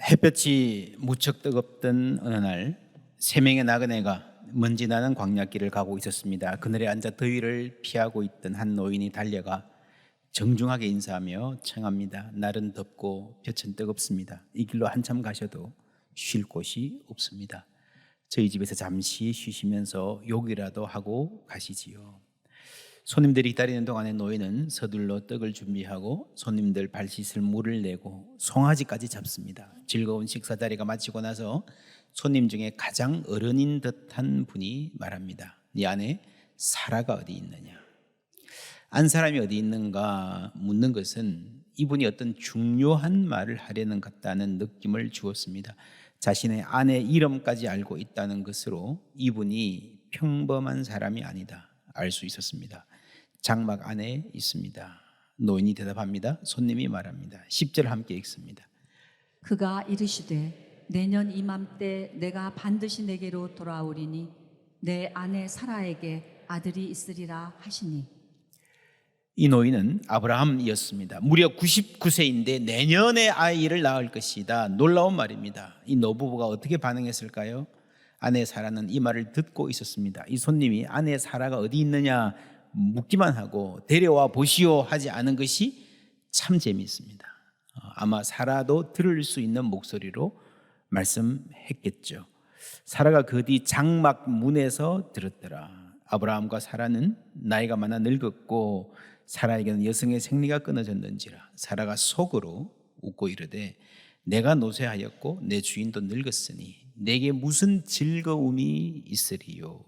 햇볕이 무척 뜨겁던 어느 날, 세 명의 나그네가 먼지 나는 광야길을 가고 있었습니다. 그늘에 앉아 더위를 피하고 있던 한 노인이 달려가 정중하게 인사하며 청합니다. 날은 덥고 볕은 뜨겁습니다. 이 길로 한참 가셔도 쉴 곳이 없습니다. 저희 집에서 잠시 쉬시면서 욕이라도 하고 가시지요. 손님들이 기다리는 동안에 노인은 서둘러 떡을 준비하고 손님들 발 씻을 물을 내고 송아지까지 잡습니다. 즐거운 식사 자리가 마치고 나서 손님 중에 가장 어른인 듯한 분이 말합니다. 네 안에 사라가 어디 있느냐? 안 사람이 어디 있는가 묻는 것은 이분이 어떤 중요한 말을 하려는 것 같다는 느낌을 주었습니다. 자신의 아내 이름까지 알고 있다는 것으로 이분이 평범한 사람이 아니다 알 수 있었습니다. 장막 안에 있습니다. 노인이 대답합니다. 손님이 말합니다. 10절 함께 읽습니다. 그가 이르시되 내년 이맘때 내가 반드시 내게로 돌아오리니 내 아내 사라에게 아들이 있으리라 하시니. 이 노인은 아브라함이었습니다. 무려 99세인데 내년에 아이를 낳을 것이다. 놀라운 말입니다. 이 노부부가 어떻게 반응했을까요? 아내 사라는 이 말을 듣고 있었습니다. 이 손님이 아내 사라가 어디 있느냐 묻기만 하고 데려와 보시오 하지 않은 것이 참 재미있습니다. 아마 사라도 들을 수 있는 목소리로 말씀했겠죠. 사라가 그 뒤 장막 문에서 들었더라. 아브라함과 사라는 나이가 많아 늙었고 사라에게는 여성의 생리가 끊어졌는지라. 사라가 속으로 웃고 이르되 내가 노쇠하였고 내 주인도 늙었으니 내게 무슨 즐거움이 있으리요?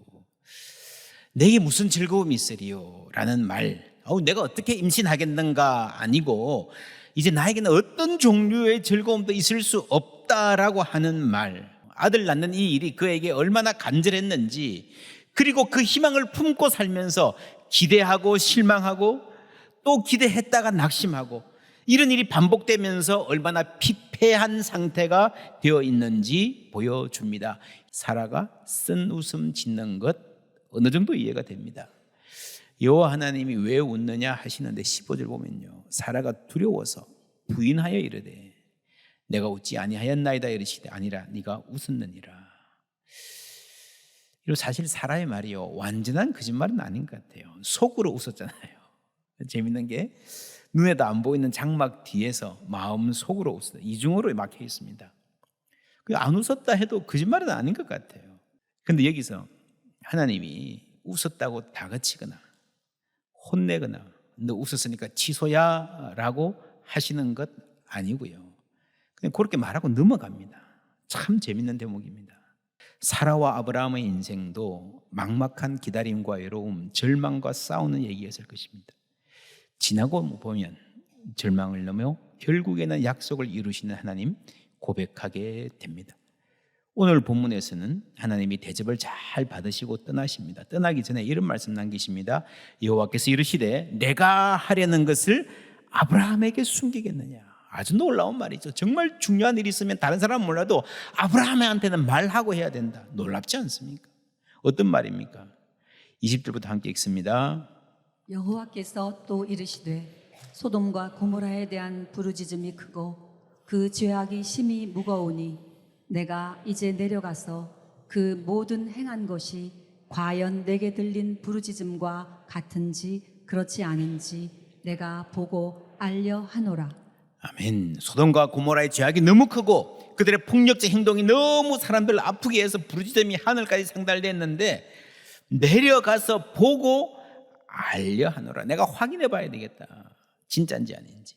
내게 무슨 즐거움이 있으리요? 라는 말. 내가 어떻게 임신하겠는가 아니고 이제 나에게는 어떤 종류의 즐거움도 있을 수 없다라고 하는 말. 아들 낳는 이 일이 그에게 얼마나 간절했는지, 그리고 그 희망을 품고 살면서 기대하고 실망하고 또 기대했다가 낙심하고 이런 일이 반복되면서 얼마나 피폐한 상태가 되어 있는지 보여줍니다. 사라가 쓴 웃음 짓는 것 어느 정도 이해가 됩니다. 여호와 하나님이 왜 웃느냐 하시는데 15절 보면요, 사라가 두려워서 부인하여 이르되 내가 웃지 아니하였나이다 이르시되 아니라 네가 웃었느니라. 그리고 사실 사라의 말이요, 완전한 거짓말은 아닌 것 같아요. 속으로 웃었잖아요. 재밌는 게 눈에도 안 보이는 장막 뒤에서 마음 속으로 웃었다. 이중으로 막혀 있습니다. 안 웃었다 해도 거짓말은 아닌 것 같아요. 그런데 여기서 하나님이 웃었다고 다그치거나 혼내거나 너 웃었으니까 취소야 라고 하시는 것 아니고요, 그냥 그렇게 말하고 넘어갑니다. 참 재밌는 대목입니다. 사라와 아브라함의 인생도 막막한 기다림과 외로움, 절망과 싸우는 얘기였을 것입니다. 지나고 보면 절망을 넘어 결국에는 약속을 이루시는 하나님 고백하게 됩니다. 오늘 본문에서는 하나님이 대접을 잘 받으시고 떠나십니다. 떠나기 전에 이런 말씀 남기십니다. 여호와께서 이르시되 내가 하려는 것을 아브라함에게 숨기겠느냐. 아주 놀라운 말이죠. 정말 중요한 일이 있으면 다른 사람은 몰라도 아브라함한테는 말하고 해야 된다. 놀랍지 않습니까? 어떤 말입니까? 20절부터 함께 읽습니다. 여호와께서 또 이르시되 소돔과 고모라에 대한 부르짖음이 크고 그 죄악이 심히 무거우니 내가 이제 내려가서 그 모든 행한 것이 과연 내게 들린 부르짖음과 같은지 그렇지 않은지 내가 보고 알려 하노라. 아멘. 소돔과 고모라의 죄악이 너무 크고 그들의 폭력적 행동이 너무 사람들을 아프게 해서 부르짖음이 하늘까지 상달됐는데 내려가서 보고 알려 하노라. 내가 확인해 봐야 되겠다. 진짜인지 아닌지.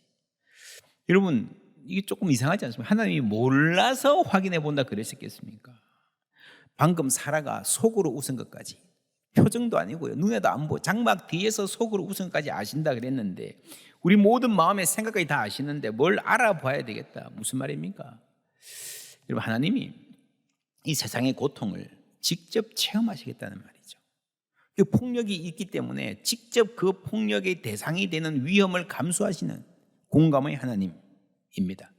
여러분, 이게 조금 이상하지 않습니까? 하나님이 몰라서 확인해 본다 그랬었겠습니까? 방금 사라가 속으로 웃은 것까지, 표정도 아니고요, 눈에도 안 보여, 장막 뒤에서 속으로 웃은 것까지 아신다 그랬는데 우리 모든 마음의 생각까지 다 아시는데 뭘 알아봐야 되겠다. 무슨 말입니까? 여러분, 하나님이 이 세상의 고통을 직접 체험하시겠다는 말이죠. 그 폭력이 있기 때문에 직접 그 폭력의 대상이 되는 위험을 감수하시는 공감의 하나님입니다.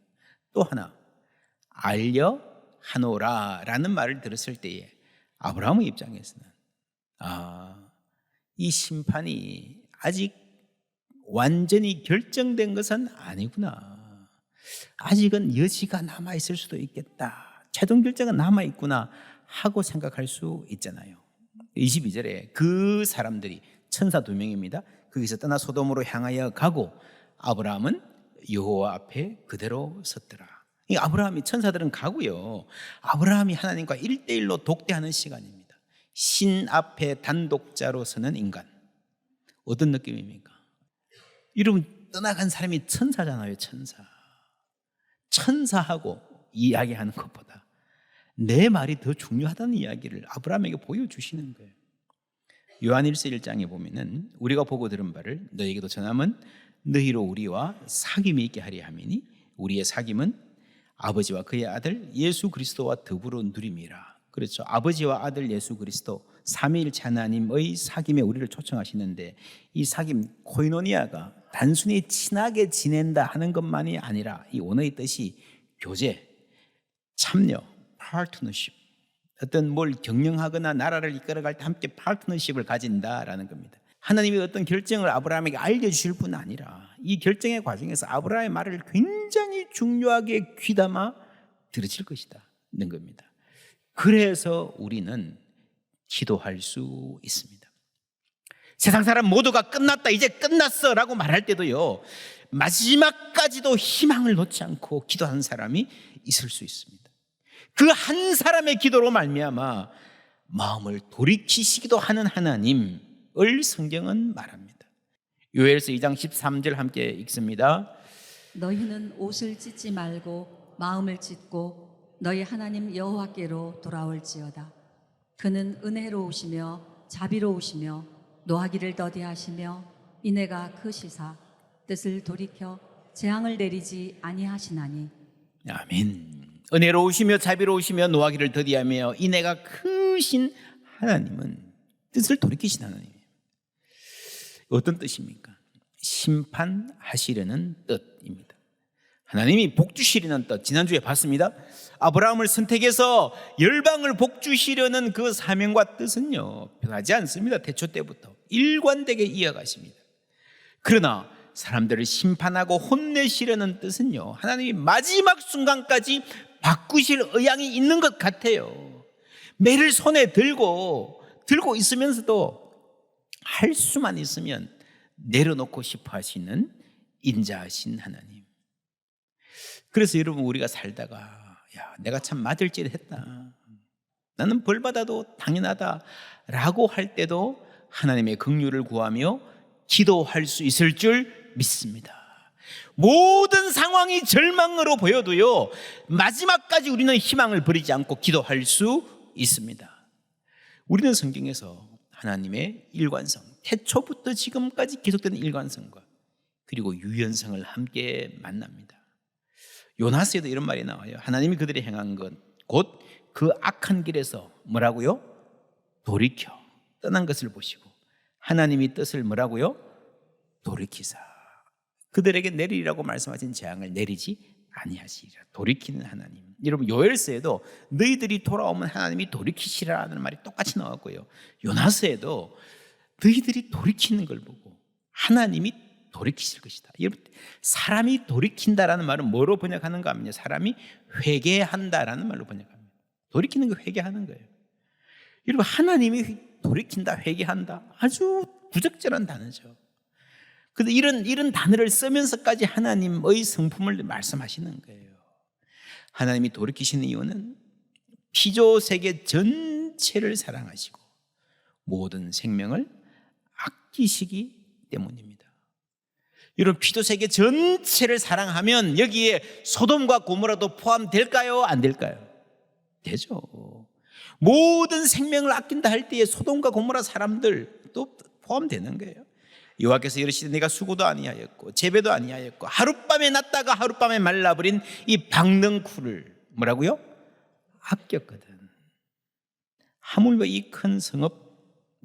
또 하나, 알려 하노라라는 말을 들었을 때에 아브라함의 입장에서는 이 심판이 아직 완전히 결정된 것은 아니구나. 아직은 여지가 남아있을 수도 있겠다, 최종 결정은 남아있구나 하고 생각할 수 있잖아요. 22절에 그 사람들이 천사 2명입니다. 거기서 떠나 소돔으로 향하여 가고 아브라함은 여호와 앞에 그대로 섰더라. 이 아브라함이, 천사들은 가고요, 아브라함이 하나님과 1대1로 독대하는 시간입니다. 신 앞에 단독자로 서는 인간, 어떤 느낌입니까? 여러분, 떠나간 사람이 천사잖아요. 천사하고 이야기하는 것보다 내 말이 더 중요하다는 이야기를 아브라함에게 보여주시는 거예요. 요한일서 1장에 보면은 우리가 보고 들은 바를 너희에게도 전함은 너희로 우리와 사귐이 있게 하려 함이니 우리의 사귐은 아버지와 그의 아들 예수 그리스도와 더불어 누림이라. 그렇죠. 아버지와 아들 예수 그리스도 삼위일체 하나님의 사귐에 우리를 초청하시는데, 이 사귐 코이노니아가 단순히 친하게 지낸다 하는 것만이 아니라 이 원어의 뜻이 교제, 참여, 파트너십, 어떤 뭘 경영하거나 나라를 이끌어갈 때 함께 파트너십을 가진다라는 겁니다. 하나님이 어떤 결정을 아브라함에게 알려주실 뿐 아니라 이 결정의 과정에서 아브라함의 말을 굉장히 중요하게 귀담아 들으실 것이다는 겁니다. 그래서 우리는 기도할 수 있습니다. 세상 사람 모두가 끝났다, 이제 끝났어 라고 말할 때도요, 마지막까지도 희망을 놓지 않고 기도하는 사람이 있을 수 있습니다. 그 한 사람의 기도로 말미암아 마음을 돌이키시기도 하는 하나님을 성경은 말합니다. 요엘서 2장 13절 함께 읽습니다. 너희는 옷을 찢지 말고 마음을 찢고 너희 하나님 여호와께로 돌아올지어다. 그는 은혜로우시며 자비로우시며 노하기를 더디하시며 인애가 크시사 뜻을 돌이켜 재앙을 내리지 아니하시나니. 아멘. 은혜로우시며 자비로우시며 노하기를 더디하며 인애가 크신 하나님은 뜻을 돌이키신 하나님이에요. 어떤 뜻입니까? 심판하시려는 뜻입니다. 하나님이 복주시려는 뜻, 지난주에 봤습니다. 아브라함을 선택해서 열방을 복주시려는 그 사명과 뜻은요, 변하지 않습니다. 태초 때부터 일관되게 이어가십니다. 그러나 사람들을 심판하고 혼내시려는 뜻은요, 하나님이 마지막 순간까지 바꾸실 의향이 있는 것 같아요. 매를 손에 들고 있으면서도 할 수만 있으면 내려놓고 싶어 하시는 인자하신 하나님. 그래서 여러분, 우리가 살다가 야, 내가 참 맞을 짓 했다, 나는 벌 받아도 당연하다 라고 할 때도 하나님의 긍휼을 구하며 기도할 수 있을 줄 믿습니다. 모든 상황이 절망으로 보여도요, 마지막까지 우리는 희망을 버리지 않고 기도할 수 있습니다. 우리는 성경에서 하나님의 일관성, 태초부터 지금까지 계속되는 일관성과 그리고 유연성을 함께 만납니다. 요나스에도 이런 말이 나와요. 하나님이 그들이 행한 것, 곧 그 악한 길에서 뭐라고요? 돌이켜 떠난 것을 보시고 하나님이 뜻을 뭐라고요? 돌이키사 그들에게 내리라고 말씀하신 재앙을 내리지 아니하시리라. 돌이키는 하나님. 여러분, 요엘서에도 너희들이 돌아오면 하나님이 돌이키시라는 말이 똑같이 나왔고요, 요나스에도 너희들이 돌이키는 걸 보고 하나님이 돌이키실 것이다. 여러분, 사람이 돌이킨다라는 말은 뭐로 번역하는가 하면요, 사람이 회개한다라는 말로 번역합니다. 돌이키는 거 회개하는 거예요. 여러분, 하나님이 돌이킨다, 회개한다, 아주 부적절한 단어죠. 그런데 이런 단어를 쓰면서까지 하나님의 성품을 말씀하시는 거예요. 하나님이 돌이키시는 이유는 피조 세계 전체를 사랑하시고 모든 생명을 아끼시기 때문입니다. 여러분, 피조 세계 전체를 사랑하면 여기에 소돔과 고모라도 포함될까요? 안 될까요? 되죠. 모든 생명을 아낀다 할 때에 소돔과 고모라 사람들도 포함되는 거예요. 여호와께서 이르시되 내가 수고도 아니하였고 재배도 아니하였고 하룻밤에 났다가 하룻밤에 말라버린 이 박능쿨을 뭐라고요? 아꼈거든. 하물며 이 큰 성읍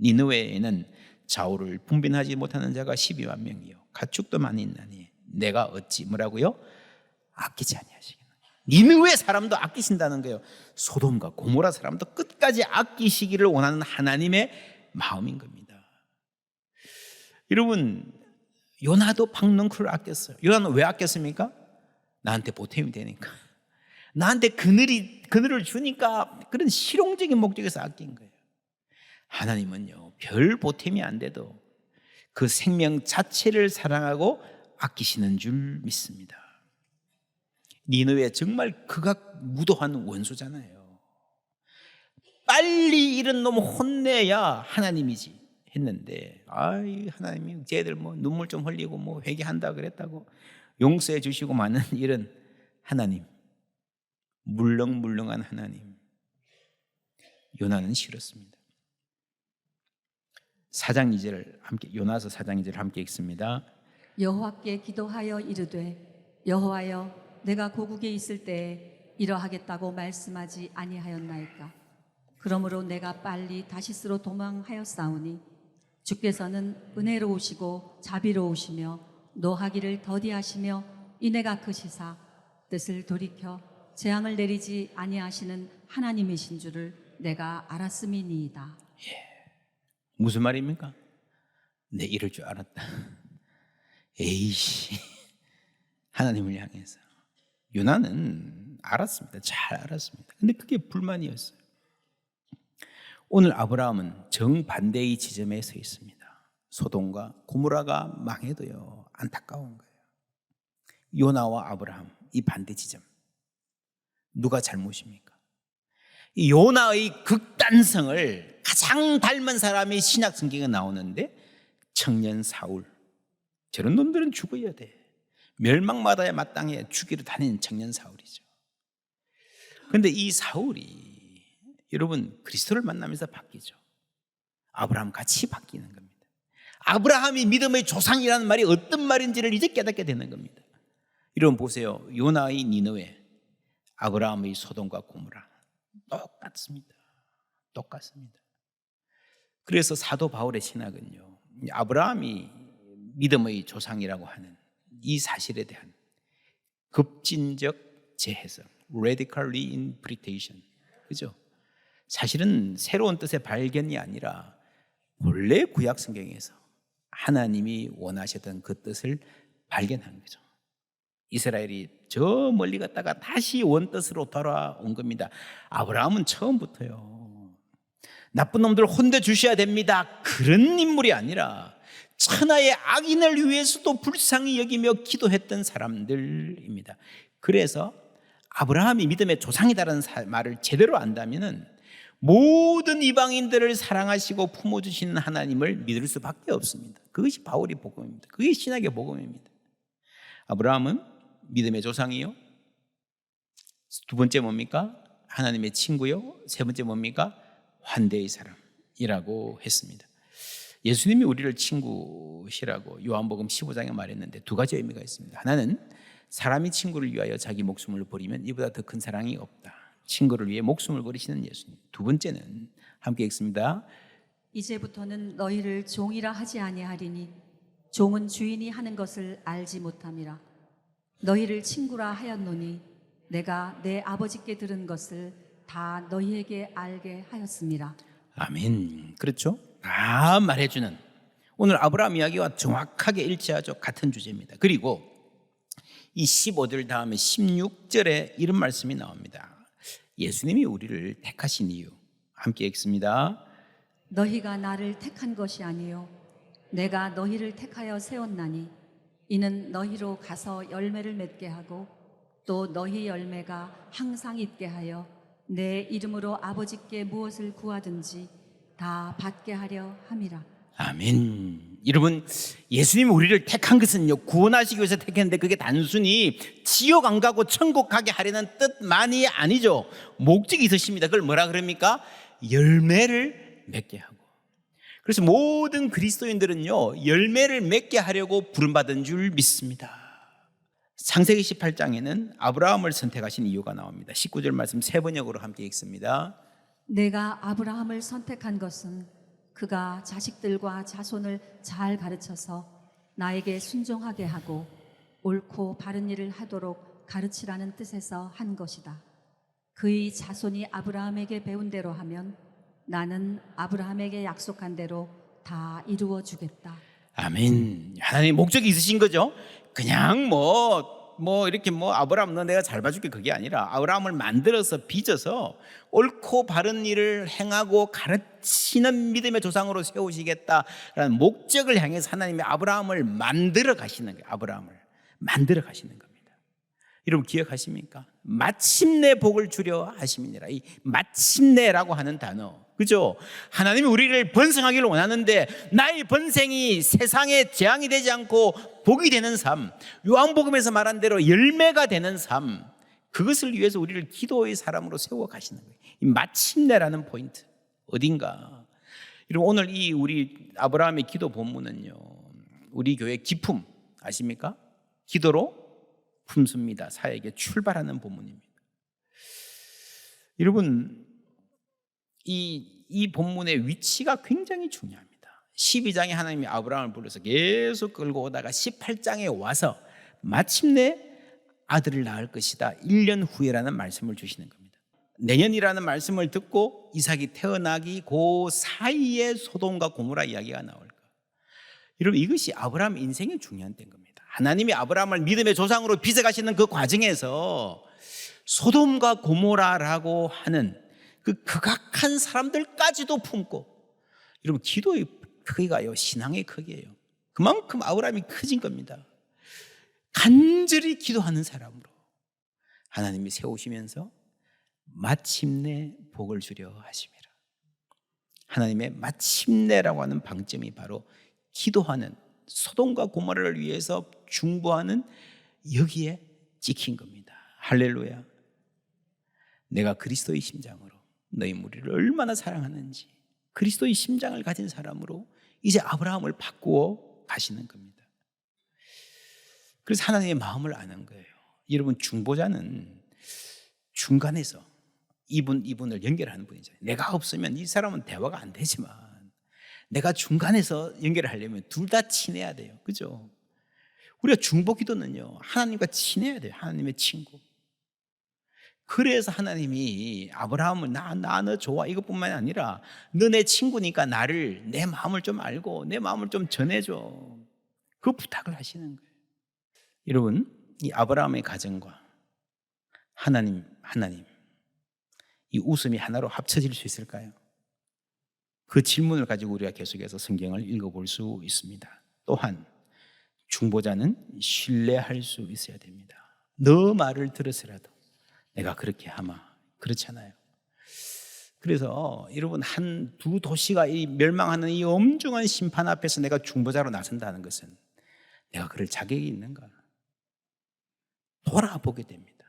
니느웨에는 좌우를 분빈하지 못하는 자가 12만 명이요 가축도 많이 있나니 내가 어찌 뭐라고요? 아끼지 아니하시겠나. 니느웨 사람도 아끼신다는 거예요. 소돔과 고모라 사람도 끝까지 아끼시기를 원하는 하나님의 마음인 겁니다. 여러분, 요나도 박능쿨을 아꼈어요. 요나는 왜 아꼈습니까? 나한테 보탬이 되니까, 나한테 그늘을 주니까 그런 실용적인 목적에서 아낀 거예요. 하나님은요, 별 보탬이 안 돼도 그 생명 자체를 사랑하고 아끼시는 줄 믿습니다. 니느웨 정말 극악무도한 원수잖아요. 빨리 이런 놈 혼내야 하나님이지 했는데, 하나님이 쟤들 뭐 눈물 좀 흘리고 뭐 회개한다 그랬다고 용서해 주시고 마는 이런 하나님, 물렁물렁한 하나님, 요나는 싫었습니다. 4장 2절을 함께, 요나서 4장 2절을 함께 읽습니다. 여호와께 기도하여 이르되 여호와여 내가 고국에 있을 때에 이러하겠다고 말씀하지 아니하였나이까. 그러므로 내가 빨리 다시스로 도망하였사오니 주께서는 은혜로우시고 자비로우시며 노하기를 더디하시며 인애가 크시사 뜻을 돌이켜 재앙을 내리지 아니하시는 하나님이신 줄을 내가 알았음이니이다. 무슨 말입니까? 내 이럴 줄 알았다. 에이씨, 하나님을 향해서 요나는 알았습니다. 잘 알았습니다. 근데 그게 불만이었어요. 오늘 아브라함은 정반대의 지점에 서 있습니다. 소돔과 고모라가 망해도요, 안타까운 거예요. 요나와 아브라함, 이 반대 지점, 누가 잘못입니까? 이 요나의 극단성을 가장 닮은 사람이 신약 성경에 나오는데, 청년 사울, 저런 놈들은 죽어야 돼. 멸망마다에 마땅해 죽이러 다니는 청년 사울이죠. 그런데 이 사울이, 여러분, 그리스도를 만나면서 바뀌죠. 아브라함 같이 바뀌는 겁니다. 아브라함이 믿음의 조상이라는 말이 어떤 말인지를 이제 깨닫게 되는 겁니다. 여러분 보세요. 요나의 니느웨, 아브라함의 소돔과 고모라, 똑같습니다. 똑같습니다. 그래서 사도 바울의 신학은요, 아브라함이 믿음의 조상이라고 하는 이 사실에 대한 급진적 재해석, radical reinterpretation, 그죠? 사실은 새로운 뜻의 발견이 아니라 본래 구약 성경에서 하나님이 원하셨던 그 뜻을 발견한 거죠. 이스라엘이 저 멀리 갔다가 다시 원뜻으로 돌아온 겁니다. 아브라함은 처음부터요, 나쁜 놈들 혼내 주셔야 됩니다, 그런 인물이 아니라 천하의 악인을 위해서도 불쌍히 여기며 기도했던 사람들입니다. 그래서 아브라함이 믿음의 조상이다라는 말을 제대로 안다면은 모든 이방인들을 사랑하시고 품어주시는 하나님을 믿을 수밖에 없습니다. 그것이 바울의 복음입니다. 그게 신학의 복음입니다. 아브라함은 믿음의 조상이요, 두 번째 뭡니까? 하나님의 친구요, 세 번째 뭡니까? 환대의 사람이라고 했습니다. 예수님이 우리를 친구시라고 요한복음 15장에 말했는데 두 가지 의미가 있습니다. 하나는 사람이 친구를 위하여 자기 목숨을 버리면 이보다 더 큰 사랑이 없다. 친구를 위해 목숨을 버리시는 예수님. 두 번째는 함께 읽습니다. 이제부터는 너희를 종이라 하지 아니하리니 종은 주인이 하는 것을 알지 못함이라. 너희를 친구라 하였노니 내가 내 아버지께 들은 것을 다 너희에게 알게 하였음이라. 아멘. 그렇죠? 다 말해주는, 오늘 아브라함 이야기와 정확하게 일치하죠. 같은 주제입니다. 그리고 이 15절 다음에 16절에 이런 말씀이 나옵니다. 예수님이 우리를 택하신 이유, 함께 읽습니다. 너희가 나를 택한 것이 아니요 내가 너희를 택하여 세웠나니 이는 너희로 가서 열매를 맺게 하고 또 너희 열매가 항상 있게 하여 내 이름으로 아버지께 무엇을 구하든지 다 받게 하려 함이라. 아멘. 여러분, 예수님이 우리를 택한 것은요, 구원하시기 위해서 택했는데 그게 단순히 지옥 안 가고 천국 가게 하려는 뜻만이 아니죠. 목적이 있으십니다. 그걸 뭐라 그럽니까? 열매를 맺게 하고. 그래서 모든 그리스도인들은요, 열매를 맺게 하려고 부름받은 줄 믿습니다. 창세기 18장에는 아브라함을 선택하신 이유가 나옵니다. 19절 말씀 세 번역으로 함께 읽습니다. 내가 아브라함을 선택한 것은 그가 자식들과 자손을 잘 가르쳐서 나에게 순종하게 하고 옳고 바른 일을 하도록 가르치라는 뜻에서 한 것이다. 그의 자손이 아브라함에게 배운 대로 하면 나는 아브라함에게 약속한 대로 다 이루어 주겠다. 아멘. 하나님 목적이 있으신 거죠. 그냥 이렇게 아브라함 너 내가 잘 봐줄게 그게 아니라 아브라함을 만들어서 빚어서 옳고 바른 일을 행하고 가르치는 믿음의 조상으로 세우시겠다라는 목적을 향해서 하나님이 아브라함을 만들어 가시는 거예요. 아브라함을 만들어 가시는 겁니다. 여러분 기억하십니까? 마침내 복을 주려 하심이니라. 이 마침내라고 하는 단어, 그죠? 하나님이 우리를 번성하기를 원하는데 나의 번성이 세상에 재앙이 되지 않고 복이 되는 삶, 요한복음에서 말한 대로 열매가 되는 삶, 그것을 위해서 우리를 기도의 사람으로 세워 가시는 거예요. 이 마침내라는 포인트 어딘가. 여러분 오늘 이 우리 아브라함의 기도 본문은요, 우리 교회 기품 아십니까? 기도로 품습니다. 사역에 출발하는 본문입니다. 여러분 이 본문의 위치가 굉장히 중요합니다. 12장에 하나님이 아브라함을 불러서 계속 끌고 오다가 18장에 와서 마침내 아들을 낳을 것이다 1년 후에라는 말씀을 주시는 겁니다. 내년이라는 말씀을 듣고 이삭이 태어나기 그 사이에 소돔과 고모라 이야기가 나올까. 여러분 이것이 아브라함 인생의 중요한 때인 겁니다. 하나님이 아브라함을 믿음의 조상으로 빚어가시는 그 과정에서 소돔과 고모라라고 하는 그 극악한 사람들까지도 품고, 여러분 기도의 크기가요 신앙의 크기예요. 그만큼 아브라함이 커진 겁니다. 간절히 기도하는 사람으로 하나님이 세우시면서 마침내 복을 주려 하심이라. 하나님의 마침내라고 하는 방점이 바로 기도하는 소돔과 고모라를 위해서 중보하는 여기에 찍힌 겁니다. 할렐루야. 내가 그리스도의 심장으로 너희 무리를 얼마나 사랑하는지 그리스도의 심장을 가진 사람으로 이제 아브라함을 바꾸어 가시는 겁니다. 그래서 하나님의 마음을 아는 거예요. 여러분 중보자는 중간에서 이분을 연결하는 분이잖아요. 내가 없으면 이 사람은 대화가 안 되지만 내가 중간에서 연결을 하려면 둘 다 친해야 돼요. 그죠? 우리가 중보 기도는요 하나님과 친해야 돼요. 하나님의 친구. 그래서 하나님이 아브라함을 너 좋아 이것뿐만 아니라 너 내 친구니까 내 마음을 좀 알고 내 마음을 좀 전해줘. 그 부탁을 하시는 거예요. 여러분 이 아브라함의 가정과 하나님 이 웃음이 하나로 합쳐질 수 있을까요? 그 질문을 가지고 우리가 계속해서 성경을 읽어볼 수 있습니다. 또한 중보자는 신뢰할 수 있어야 됩니다. 너 말을 들어서라도 내가 그렇게 하마. 그렇잖아요. 그래서 여러분 두 도시가 이 멸망하는 이 엄중한 심판 앞에서 내가 중보자로 나선다는 것은 내가 그럴 자격이 있는가 돌아보게 됩니다.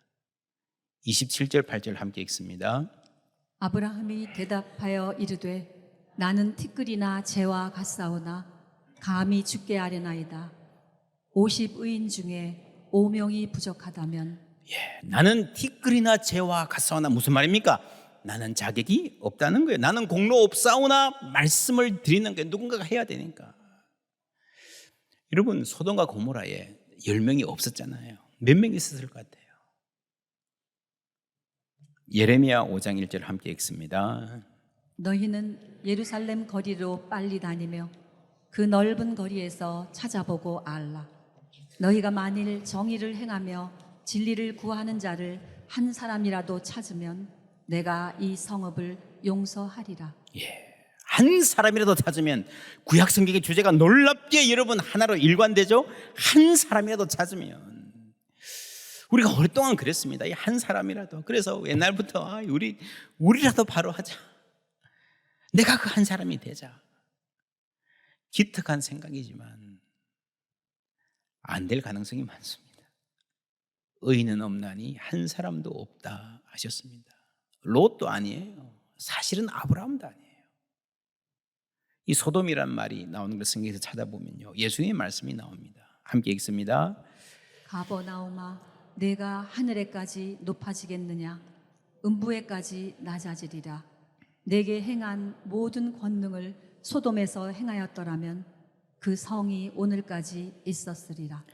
27절 8절 함께 읽습니다. 아브라함이 대답하여 이르되 나는 티끌이나 재와 같사오나 감히 죽게 하려나이다. 50의인 중에 5명이 부족하다면 나는 티끌이나 재와 같사오나 무슨 말입니까? 나는 자격이 없다는 거예요. 나는 공로 없사오나 말씀을 드리는 게 누군가가 해야 되니까. 여러분 소돔과 고모라에 10명이 없었잖아요. 몇 명 있었을 것 같아요? 예레미야 5장 1절 함께 읽습니다. 너희는 예루살렘 거리로 빨리 다니며 그 넓은 거리에서 찾아보고 알라. 너희가 만일 정의를 행하며 진리를 구하는 자를 한 사람이라도 찾으면 내가 이 성읍을 용서하리라. 한 사람이라도 찾으면 구약 성경의 주제가 놀랍게 여러분 하나로 일관되죠. 한 사람이라도 찾으면 우리가 오랫동안 그랬습니다. 이 한 사람이라도. 그래서 옛날부터 우리라도 바로 하자. 내가 그 한 사람이 되자. 기특한 생각이지만 안 될 가능성이 많습니다. 의인은 없나니 한 사람도 없다 하셨습니다. 롯도 아니에요. 사실은 아브라함도 아니에요. 이 소돔이란 말이 나오는 걸 성경에서 찾아보면요 예수님의 말씀이 나옵니다. 함께 읽습니다. 가버나움아 내가 하늘에까지 높아지겠느냐 음부에까지 낮아지리라. 내게 행한 모든 권능을 소돔에서 행하였더라면 그 성이 오늘까지 있었으리라.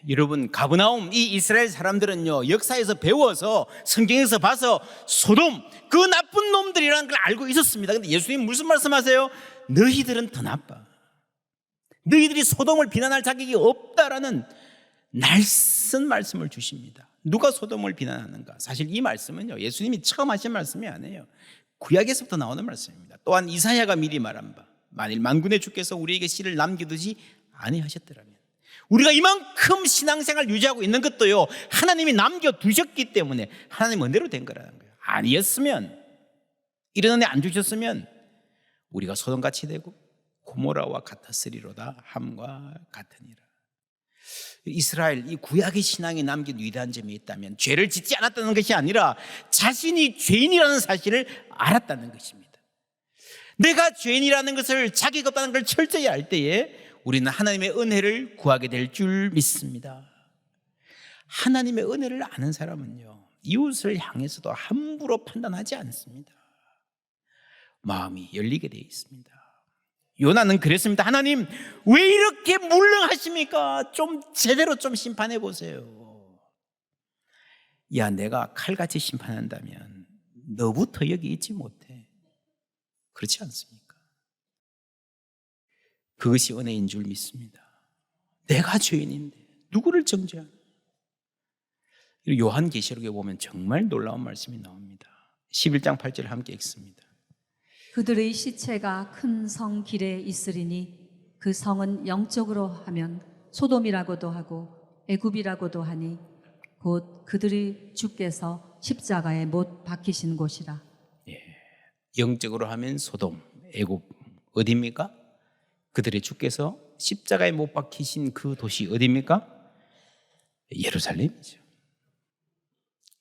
여러분 가버나움 이 이스라엘 사람들은요 역사에서 배워서 성경에서 봐서 소돔 그 나쁜 놈들이라는 걸 알고 있었습니다. 근데 예수님 무슨 말씀하세요? 너희들은 더 나빠. 너희들이 소돔을 비난할 자격이 없다라는 날선 말씀을 주십니다. 누가 소돔을 비난하는가? 사실 이 말씀은요, 예수님이 처음 하신 말씀이 아니에요. 구약에서부터 나오는 말씀입니다. 또한 이사야가 미리 말한 바, 만일 만군의 주께서 우리에게 씨를 남기듯이 아니하셨더라면, 우리가 이만큼 신앙생활 유지하고 있는 것도요, 하나님이 남겨두셨기 때문에 하나님 은혜로 된 거라는 거예요. 아니었으면, 이런 은혜 안 주셨으면 우리가 소돔같이 되고 고모라와 같았으리로다 함과 같으니라. 이스라엘, 이 구약의 신앙이 남긴 위대한 점이 있다면 죄를 짓지 않았다는 것이 아니라 자신이 죄인이라는 사실을 알았다는 것입니다. 내가 죄인이라는 것을, 자기가 없다는 걸 철저히 알 때에 우리는 하나님의 은혜를 구하게 될 줄 믿습니다. 하나님의 은혜를 아는 사람은요, 이웃을 향해서도 함부로 판단하지 않습니다. 마음이 열리게 되어 있습니다. 요나는 그랬습니다. 하나님, 왜 이렇게 물렁하십니까? 좀 제대로 좀 심판해 보세요. 야, 내가 칼같이 심판한다면 너부터 여기 있지 못해. 그렇지 않습니까? 그것이 은혜인 줄 믿습니다. 내가 죄인인데 누구를 정죄하나? 요한계시록에 보면 정말 놀라운 말씀이 나옵니다. 11장 8절 함께 읽습니다. 그들의 시체가 큰 성 길에 있으리니 그 성은 영적으로 하면 소돔이라고도 하고 애굽이라고도 하니 곧 그들의 주께서 십자가에 못 박히신 곳이라. 영적으로 하면 소돔, 애굽, 어디입니까? 그들의 주께서 십자가에 못 박히신 그 도시 어디입니까? 예루살렘이죠.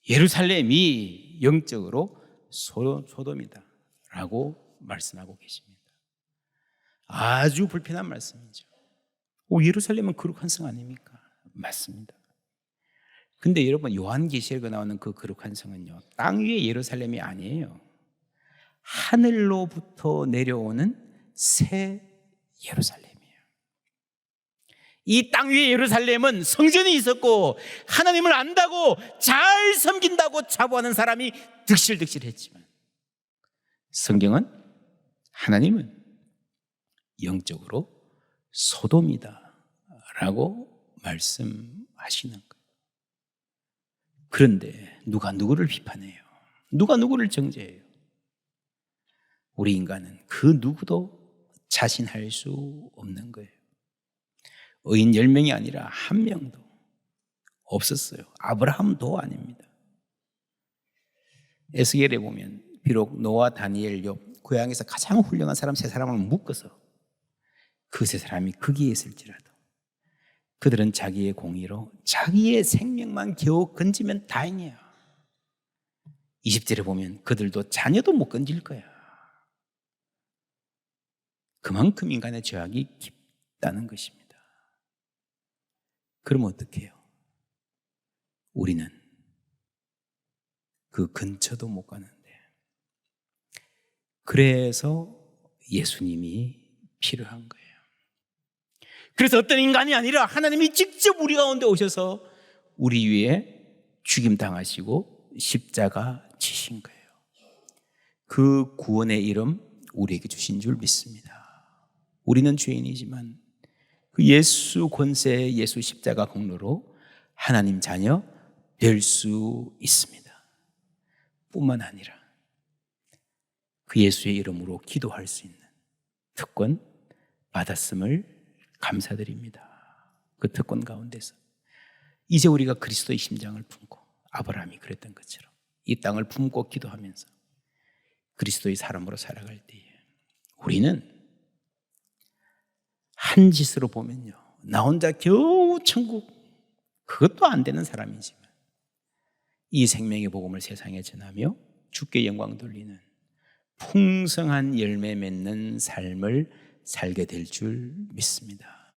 예루살렘이 영적으로 소돔이다 라고 말씀하고 계십니다. 아주 불편한 말씀이죠. 예루살렘은 거룩한 성 아닙니까? 맞습니다. 근데 여러분, 요한계시록에 나오는 그 거룩한 성은요, 땅 위의 예루살렘이 아니에요. 하늘로부터 내려오는 새 예루살렘이에요. 이 땅 위의 예루살렘은 성전이 있었고 하나님을 안다고 잘 섬긴다고 자부하는 사람이 득실득실했지만, 성경은 하나님은 영적으로 소돔이다 라고 말씀하시는 거예요. 그런데 누가 누구를 비판해요? 누가 누구를 정죄해요? 우리 인간은 그 누구도 자신할 수 없는 거예요. 의인 10명이 아니라 1명도 없었어요. 아브라함도 아닙니다. 에스겔에 보면 비록 노아, 다니엘, 욥, 고향에서 가장 훌륭한 사람 3사람을 묶어서 그 3사람이 거기에 있을지라도 그들은 자기의 공의로 자기의 생명만 겨우 건지면 다행이야. 20절에 보면 그들도 자녀도 못 건질 거야. 그만큼 인간의 죄악이 깊다는 것입니다. 그럼 어떻게 해요? 우리는 그 근처도 못 가는데, 그래서 예수님이 필요한 거예요. 그래서 어떤 인간이 아니라 하나님이 직접 우리 가운데 오셔서 우리 위에 죽임당하시고 십자가 지신 거예요. 그 구원의 이름 우리에게 주신 줄 믿습니다. 우리는 죄인이지만 그 예수 권세의 예수 십자가 공로로 하나님 자녀 될 수 있습니다. 뿐만 아니라 그 예수의 이름으로 기도할 수 있는 특권 받았음을 감사드립니다. 그 특권 가운데서 이제 우리가 그리스도의 심장을 품고 아브라함이 그랬던 것처럼 이 땅을 품고 기도하면서 그리스도의 사람으로 살아갈 때에 우리는 한 짓으로 보면요, 나 혼자 겨우 천국, 그것도 안 되는 사람이지만 이 생명의 복음을 세상에 전하며 주께 영광 돌리는 풍성한 열매 맺는 삶을 살게 될 줄 믿습니다.